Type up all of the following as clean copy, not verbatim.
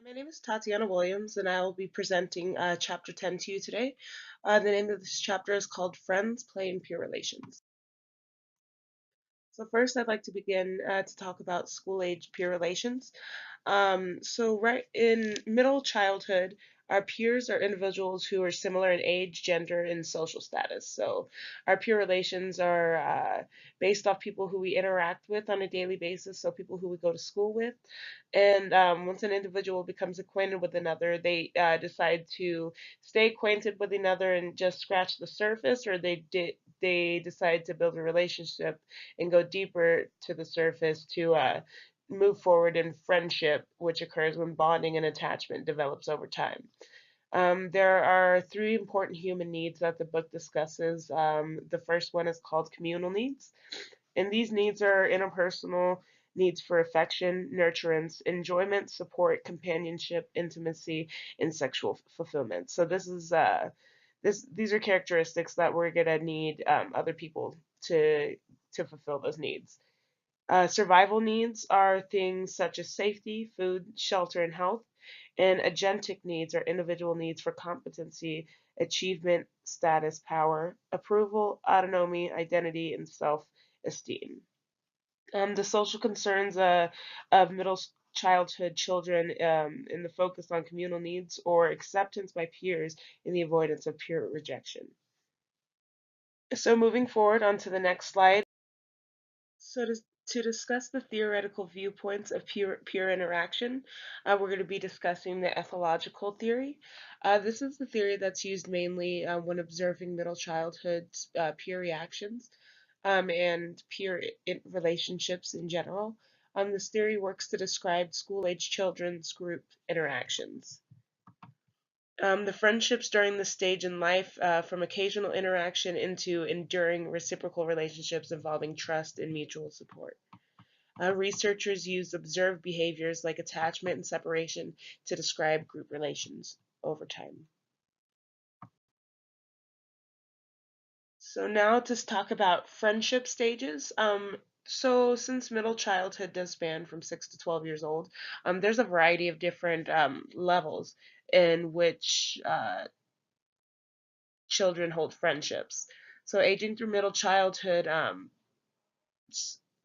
My name is Tatiana Williams, and I will be presenting Chapter 10 to you today. The name of this chapter is called Friends, Play, and Peer Relations. So first, I'd like to begin to talk about school-age peer relations. Right in middle childhood, our peers are individuals who are similar in age, gender, and social status. So our peer relations are based off people who we interact with on a daily basis, so people who we go to school with. And once an individual becomes acquainted with another, they decide to stay acquainted with another and just scratch the surface, or they decide to build a relationship and go deeper to the surface to move forward in friendship, which occurs when bonding and attachment develops over time. There are three important human needs that the book discusses. The first one is called communal needs, and these needs are interpersonal needs for affection, nurturance, enjoyment, support, companionship, intimacy, and sexual fulfillment. So these are characteristics that we're gonna need other people to fulfill those needs. Survival needs are things such as safety, food, shelter, and health. And agentic needs are individual needs for competency, achievement, status, power, approval, autonomy, identity, and self esteem. The social concerns of middle childhood children in the focus on communal needs or acceptance by peers in the avoidance of peer rejection. So moving forward onto the next slide. So to discuss the theoretical viewpoints of peer interaction, we're going to be discussing the ethological theory. This is the theory that's used mainly when observing middle childhood peer reactions and relationships in general. This theory works to describe school-age children's group interactions. The friendships during this stage in life, from occasional interaction into enduring reciprocal relationships involving trust and mutual support. Researchers use observed behaviors like attachment and separation to describe group relations over time. So now to talk about friendship stages. So since middle childhood does span from 6 to 12 years old, there's a variety of different levels in which children hold friendships. So aging through middle childhood,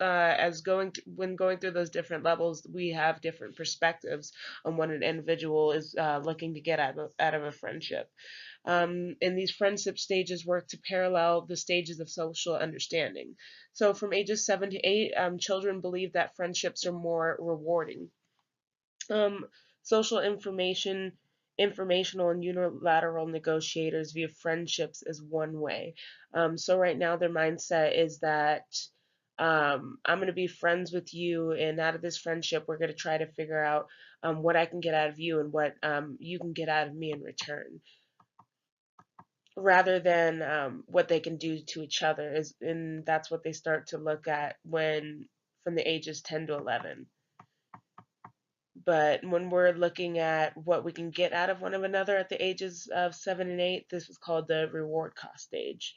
as when going through those different levels, we have different perspectives on what an individual is looking to get out of a friendship. And these friendship stages work to parallel the stages of social understanding. So from ages 7 to 8, children believe that friendships are more rewarding. Um, social informational and unilateral negotiators view friendships as one way. So right now their mindset is that I'm going to be friends with you, and out of this friendship, we're going to try to figure out what I can get out of you and what you can get out of me in return, rather than what they can do to each other. And that's what they start to look at when from the ages 10 to 11. But when we're looking at what we can get out of one of another at the ages of 7 and 8, this is called the reward cost stage.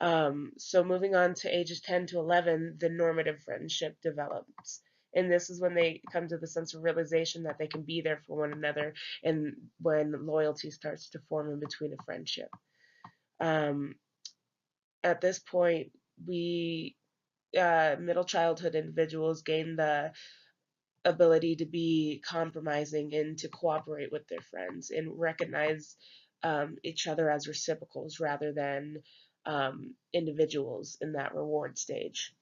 So moving on to ages 10 to 11, the normative friendship develops. And this is when they come to the sense of realization that they can be there for one another, and when loyalty starts to form in between a friendship. Um, at this point, we middle childhood individuals gain the ability to be compromising and to cooperate with their friends and recognize each other as reciprocals rather than individuals in that reward stage.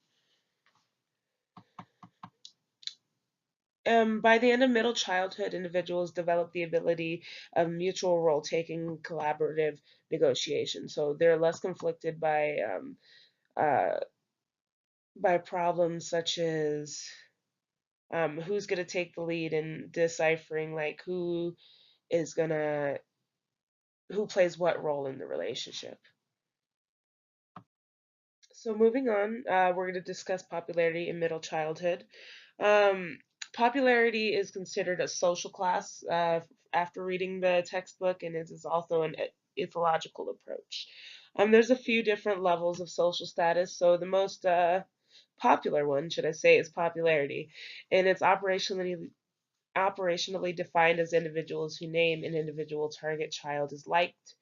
By the end of middle childhood, individuals develop the ability of mutual role taking, collaborative negotiation. So they're less conflicted uh, by problems such as who's going to take the lead in deciphering like is going to who plays what role in the relationship. So moving on, we're going to discuss popularity in middle childhood. Um, Popularity is considered a social class after reading the textbook, and it is also an ethological approach. There's a few different levels of social status. So the most popular one, should I say, is popularity, and it's operationally defined as individuals who name an individual target child as liked.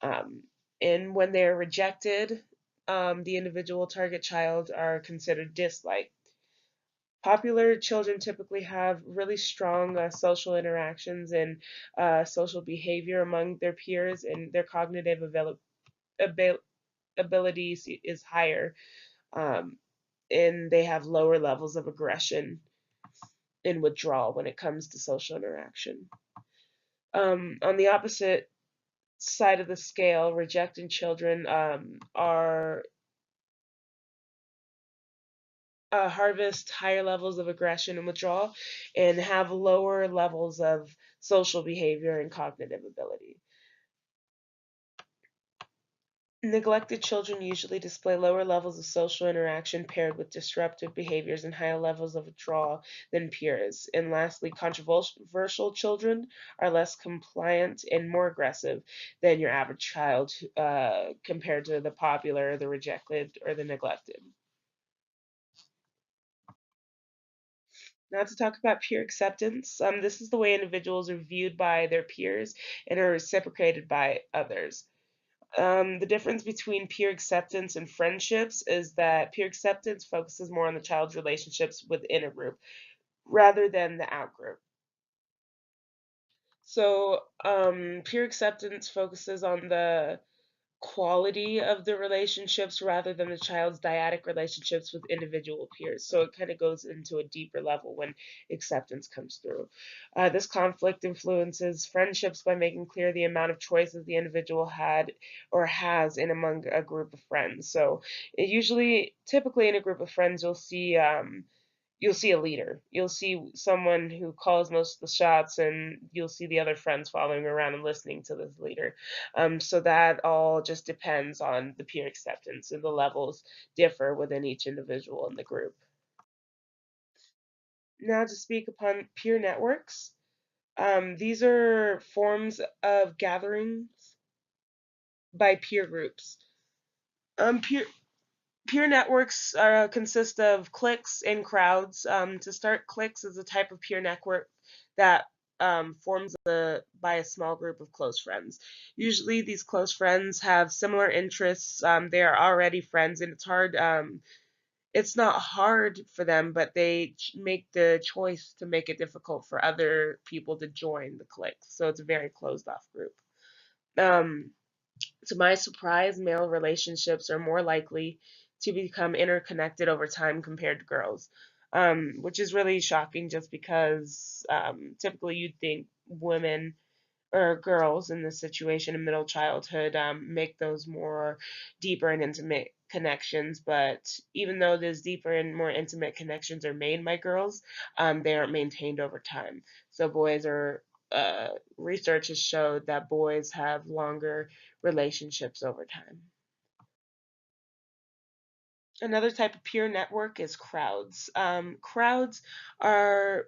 Um, and when they're rejected, the individual target child are considered disliked. Popular children typically have really strong social interactions and social behavior among their peers, and their cognitive abil- abilities is higher, um, and they have lower levels of aggression and withdrawal when it comes to social interaction. On the opposite side of the scale, rejected children are harvest higher levels of aggression and withdrawal and have lower levels of social behavior and cognitive ability. Neglected children usually display lower levels of social interaction paired with disruptive behaviors and higher levels of withdrawal than peers. And lastly, controversial children are less compliant and more aggressive than your average child compared to the popular, the rejected, or the neglected. Now to talk about peer acceptance. This is the way individuals are viewed by their peers and are reciprocated by others. The difference between peer acceptance and friendships is that peer acceptance focuses more on the child's relationships within a group rather than the outgroup. So, peer acceptance focuses on the quality of the relationships rather than the child's dyadic relationships with individual peers. So it kind of goes into a deeper level when acceptance comes through. This conflict influences friendships by making clear the amount of choices the individual had or has in among a group of friends. So it usually, typically in a group of friends, you'll see a leader. You'll see someone who calls most of the shots, and you'll see the other friends following around and listening to this leader. So that all just depends on the peer acceptance, and the levels differ within each individual in the group. Now, to speak upon peer networks, these are forms of gatherings by peer groups. Peer Peer networks consist of cliques and crowds. To start, cliques is a type of peer network that forms by a small group of close friends. Usually, these close friends have similar interests. They are already friends, and it's not hard for them, but they make the choice to make it difficult for other people to join the clique. So it's a very closed off group. Um, to my surprise, male relationships are more likely to become interconnected over time compared to girls, which is really shocking just because typically you'd think women or girls in this situation in middle childhood make those more deeper and intimate connections. But even though those deeper and more intimate connections are made by girls, they aren't maintained over time. So boys are research has showed that boys have longer relationships over time. Another type of peer network is crowds. Crowds are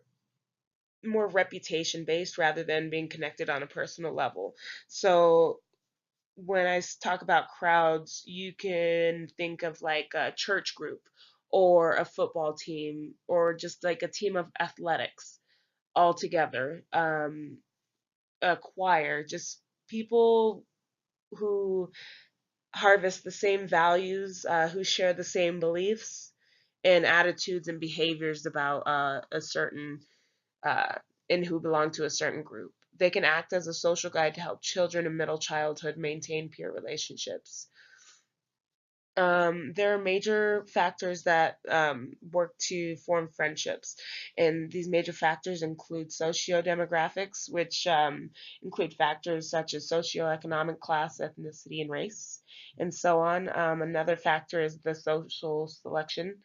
more reputation based rather than being connected on a personal level. So when I talk about crowds, you can think of like a church group or a football team or just like a team of athletics all together, a choir, just people who harvest the same values, who share the same beliefs and attitudes and behaviors about a certain uh, and who belong to a certain group. They can act as a social guide to help children in middle childhood maintain peer relationships. There are major factors that work to form friendships, and these major factors include socio-demographics, which include factors such as socioeconomic class, ethnicity, and race, and so on. Another factor is the social selection.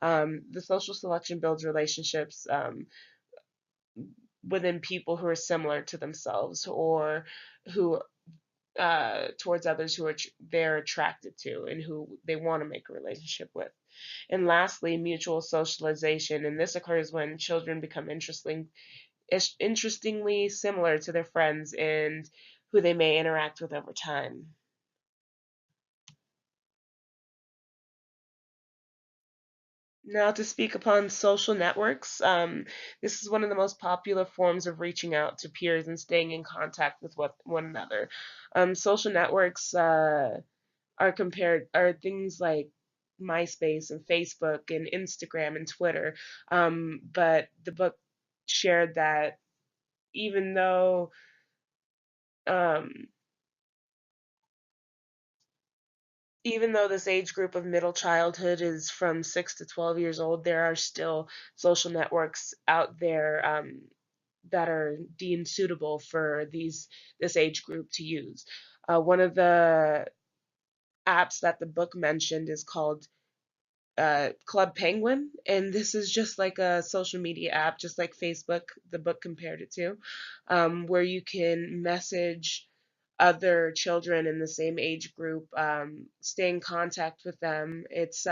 The social selection builds relationships within people who are similar to themselves or who towards others who they're attracted to and who they want to make a relationship with. And lastly, mutual socialization, and this occurs when children become interestingly similar to their friends and who they may interact with over time. Now, to speak upon social networks, this is one of the most popular forms of reaching out to peers and staying in contact with one another. Social networks are things like MySpace and Facebook and Instagram and Twitter. But the book shared that even though um, even though this age group of middle childhood is from 6 to 12 years old, there are still social networks out there that are deemed suitable for this age group to use. One of the apps that the book mentioned is called Club Penguin, and this is just like a social media app, just like Facebook, the book compared it to, where you can message other children in the same age group, stay in contact with them. It's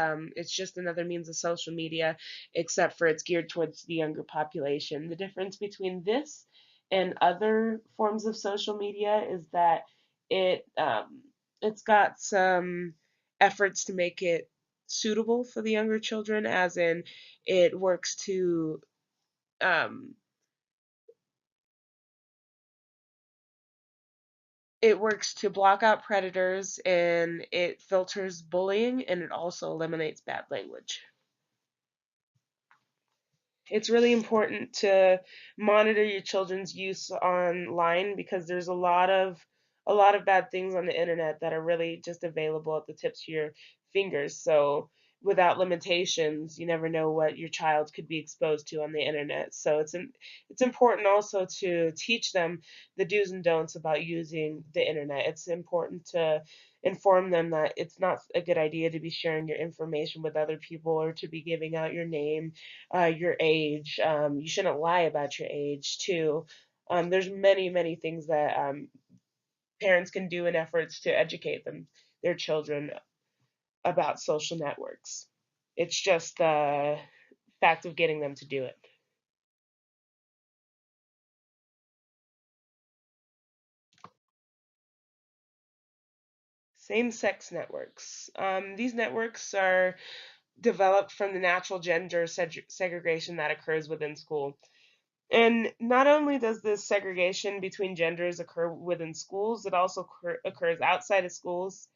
just another means of social media, except for it's geared towards the younger population. The difference between this and other forms of social media is that it's got some efforts to make it suitable for the younger children, as in it works to um, it works to block out predators, and it filters bullying, and it also eliminates bad language. It's really important to monitor your children's use online because there's a lot of bad things on the internet that are really just available at the tips of your fingers. So without limitations, you never know what your child could be exposed to on the internet. So it's important also to teach them the do's and don'ts about using the internet. It's important to inform them that it's not a good idea to be sharing your information with other people or to be giving out your name, your age. You shouldn't lie about your age too. There's many things that parents can do in efforts to educate their children about social networks. It's just the fact of getting them to do it. Same-sex networks. These networks are developed from the natural gender segregation that occurs within school. And not only does this segregation between genders occur within schools, it also occurs outside of schools.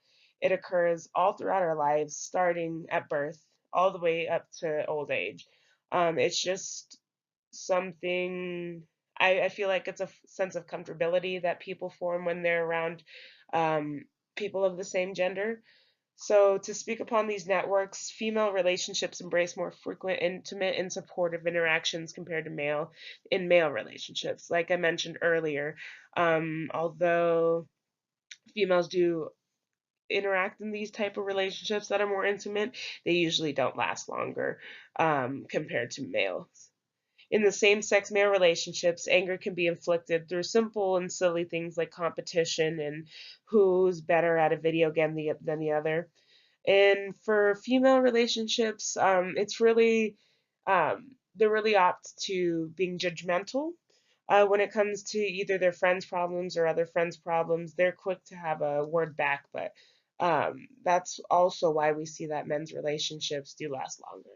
It occurs all throughout our lives, starting at birth all the way up to old age. It's just something I feel like it's a sense of comfortability that people form when they're around um, people of the same gender. So, to speak upon these networks, female relationships embrace more frequent, intimate, and supportive interactions compared to male relationships. Like I mentioned earlier, although females do interact in these type of relationships that are more intimate, they usually don't last longer compared to males. In the same-sex male relationships, anger can be inflicted through simple and silly things like competition and who's better at a video game than the other. And for female relationships, it's really they really opt to being judgmental when it comes to either their friends' problems or other friends' problems. They're quick to have a word back, but that's also why we see that men's relationships do last longer.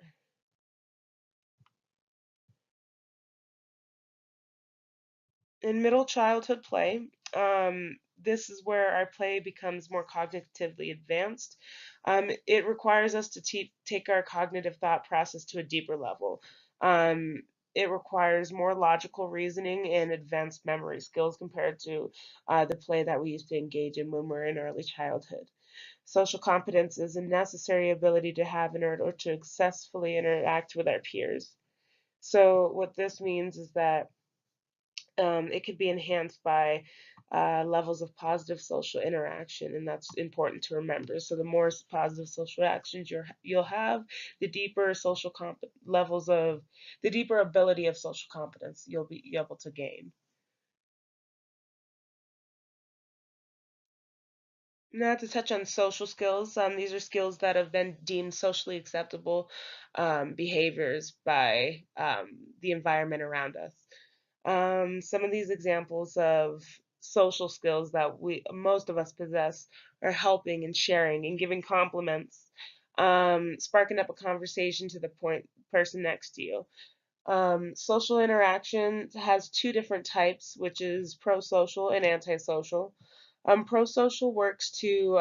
In middle childhood play, this is where our play becomes more cognitively advanced. It requires us to take our cognitive thought process to a deeper level. Um, it requires more logical reasoning and advanced memory skills compared to the play that we used to engage in when we're in early childhood. Social competence is a necessary ability to have in order to successfully interact with our peers. So, what this means is that it can be enhanced by levels of positive social interaction, and that's important to remember. So the more positive social actions you'll have, the deeper levels of the deeper ability of social competence you'll be able to gain. Now to touch on social skills, these are skills that have been deemed socially acceptable behaviors by the environment around us. Some of these examples of social skills that most of us possess are helping and sharing and giving compliments, sparking up a conversation to the point person next to you. Social interaction has two different types, which is pro-social and antisocial. Pro-social works to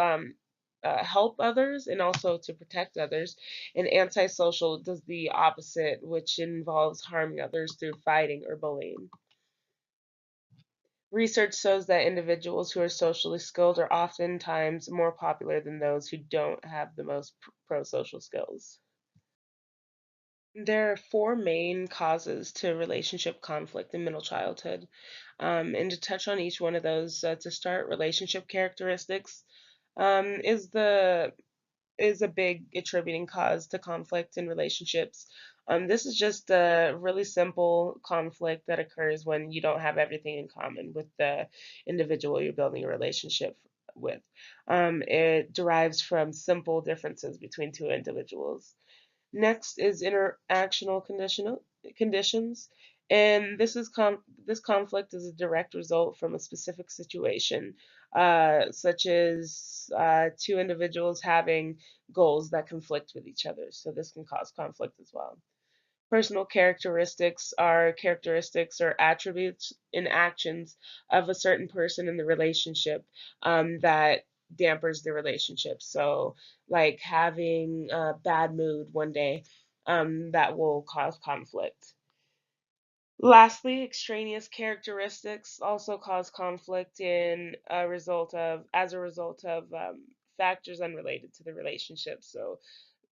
help others and also to protect others, and antisocial does the opposite, which involves harming others through fighting or bullying. Research shows that individuals who are socially skilled are oftentimes more popular than those who don't have the most pro-social skills. There are four main causes to relationship conflict in middle childhood. And to touch on each one of those, to start, relationship characteristics is the is a big attributing cause to conflict in relationships. This is just a really simple conflict that occurs when you don't have everything in common with the individual you're building a relationship with. It derives from simple differences between two individuals. Next is interactional conditions, and this conflict is a direct result from a specific situation, such as two individuals having goals that conflict with each other. So this can cause conflict as well. Personal characteristics or attributes and actions of a certain person in the relationship that dampers the relationship. So, like having a bad mood one day, that will cause conflict. Lastly, extraneous characteristics also cause conflict as a result of factors unrelated to the relationship. So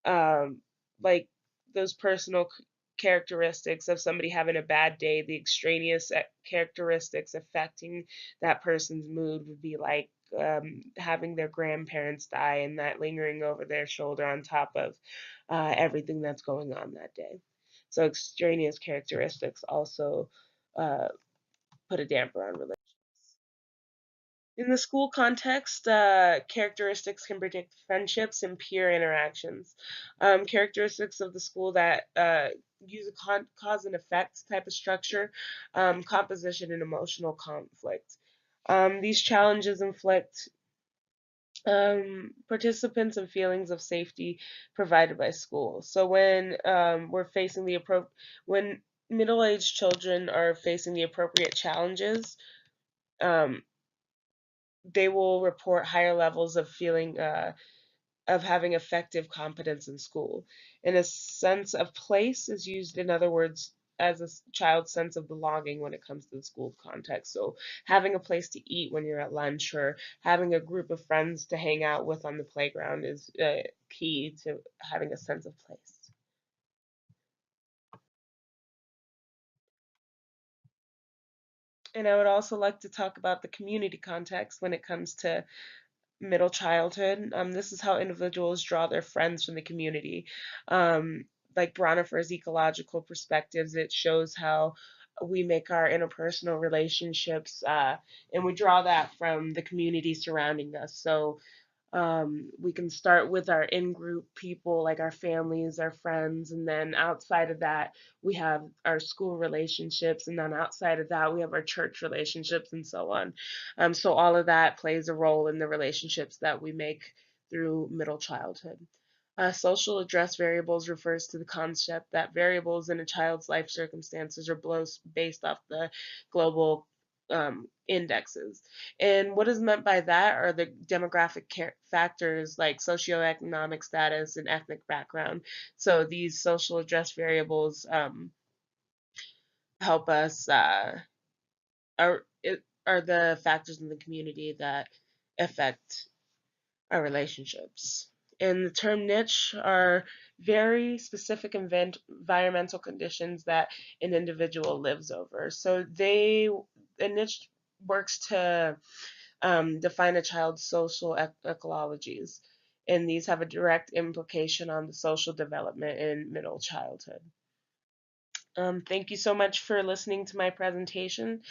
um, like those characteristics of somebody having a bad day, the extraneous characteristics affecting that person's mood would be like having their grandparents die and that lingering over their shoulder on top of everything that's going on that day. So extraneous characteristics also uh, put a damper on relationships. In the school context, characteristics can predict friendships and peer interactions. Characteristics of the school that use a cause and effect type of structure, composition, and emotional conflict. These challenges inflict participants and feelings of safety provided by school. So when middle-aged children are facing the appropriate challenges, um, they will report higher levels of feeling of having effective competence in school. And a sense of place is used, in other words, as a child's sense of belonging when it comes to the school context. So having a place to eat when you're at lunch or having a group of friends to hang out with on the playground is key to having a sense of place. And I would also like to talk about the community context when it comes to middle childhood. This is how individuals draw their friends from the community. Um, like Bronifer's ecological perspectives, it shows how we make our interpersonal relationships, and we draw that from the community surrounding us. So we can start with our in-group people, like our families, our friends, and then outside of that, we have our school relationships, and then outside of that, we have our church relationships, and so on. So all of that plays a role in the relationships that we make through middle childhood. Social address variables refers to the concept that variables in a child's life circumstances are based off the global indexes. And what is meant by that are the demographic factors like socioeconomic status and ethnic background. So these social address variables help us are the factors in the community that affect our relationships. And the term niche are very specific environmental conditions that an individual lives over. So a niche works to define a child's social ecologies, and these have a direct implication on the social development in middle childhood. Thank you so much for listening to my presentation.